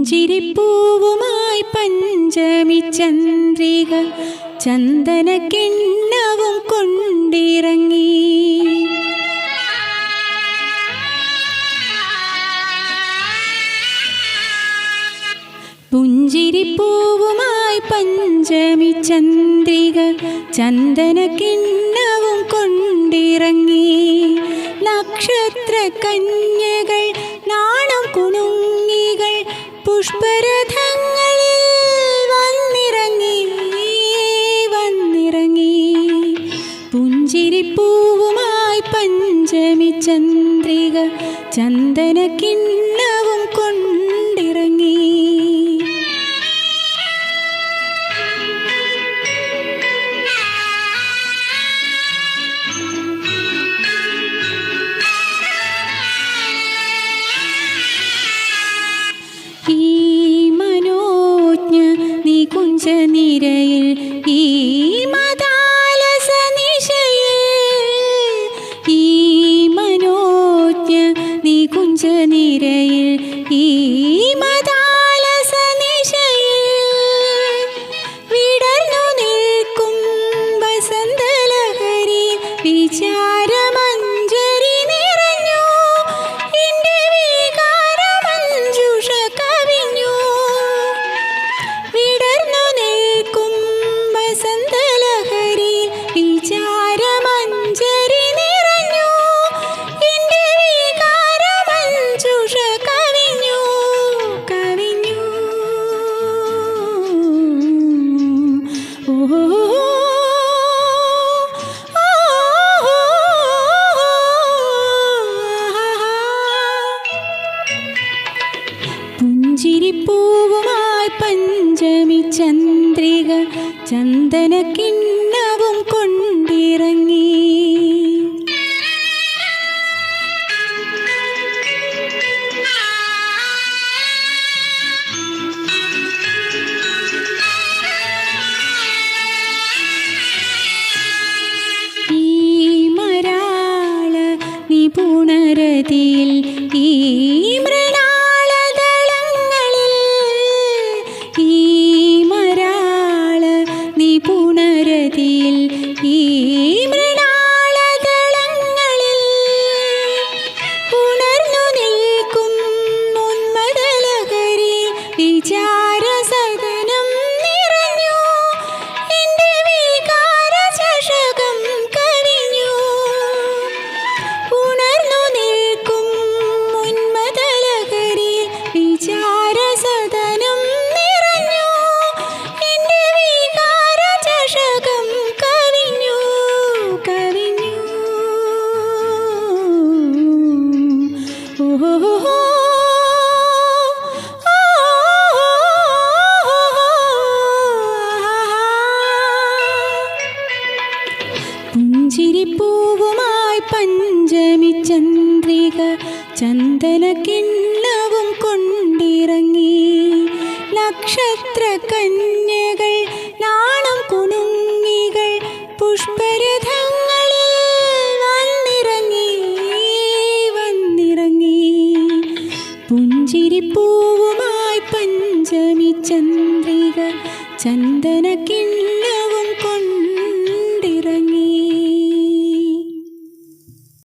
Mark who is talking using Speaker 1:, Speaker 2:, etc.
Speaker 1: പുഞ്ചിരിപ്പൂവുമായി പഞ്ചമി ചന്ദ്രിക ചന്ദനക്കിണ്ണവും കൊണ്ടിറങ്ങി. പുഞ്ചിരിപ്പൂവുമായി പഞ്ചമി ചന്ദ്രിക ചന്ദനക്കിണ്ണവും കൊണ്ടിറങ്ങി. നക്ഷത്ര കന്യകൾ നാണം കുണുങ്ങികൾ പുഷ്പരഥങ്ങളിൽ വന്നിറങ്ങി. പുഞ്ചിരിപ്പൂവുമായി പഞ്ചമി ചന്ദ്രിക ചന്ദനക്കിണ്ണവും കൊണ്ടിറങ്ങി. ഈ മനോജ്ഞ നികുഞ്ചനിരയിൽ ഈ മദാലസ നിശയിൽ ഈ മനോജ്ഞ നികുഞ്ചനിരയിൽ ഈ മദാലസ നിശയിൽ വിടർന്നു നിൽക്കും വസന്തലഹരി വിചാരമഞ്ജരി നിറഞ്ഞു. എൻ്റെ വികാരമഞ്ജുഷ കവിഞ്ഞു. വിടർന്നു നിൽക്കും വസന്തലഹരി വിചാരമഞ്ജരി നിറഞ്ഞു. എൻ്റെ വികാരമഞ്ജുഷ കവിഞ്ഞു. പുഞ്ചിരിപ്പൂവുമായി പഞ്ചമി ചന്ദ്രിക ചന്ദനക്കിണ്ണവും കൊണ്ടിറങ്ങി. ഈ മരാള നിപുണരതിയിൽ ഈ മൃണാളദളങ്ങളിൽ ഈ മരാള നിപുണരതിയിൽ ഈ മൃണാളദളങ്ങളിൽ ഉണർന്നു നിൽക്കും ഉന്മദലഹരി വിചാരസദനം നിറഞ്ഞു. എൻ്റെ വികാരചഷകം കവിഞ്ഞു. ഉണർന്നു നിൽക്കും ഉന്മദലഹരി വിചാരസദനം നിറഞ്ഞു. എൻ്റെ വികാരചഷകം കവിഞ്ഞു. ഓഹോ പുഞ്ചിരിപ്പൂവുമായി പഞ്ചമി ചന്ദ്രിക ചന്ദനക്കിണ്ണവും കൊണ്ടിറങ്ങി. നക്ഷത്ര കന്യകൾ നാണം കുണുങ്ങികൾ പുഷ്പരഥങ്ങളിൽ വന്നിറങ്ങി. പുഞ്ചിരിപ്പൂവുമായി പഞ്ചമി ചന്ദ്രിക ചന്ദനക്കിണ്ണവും കൊണ്ടിറങ്ങി.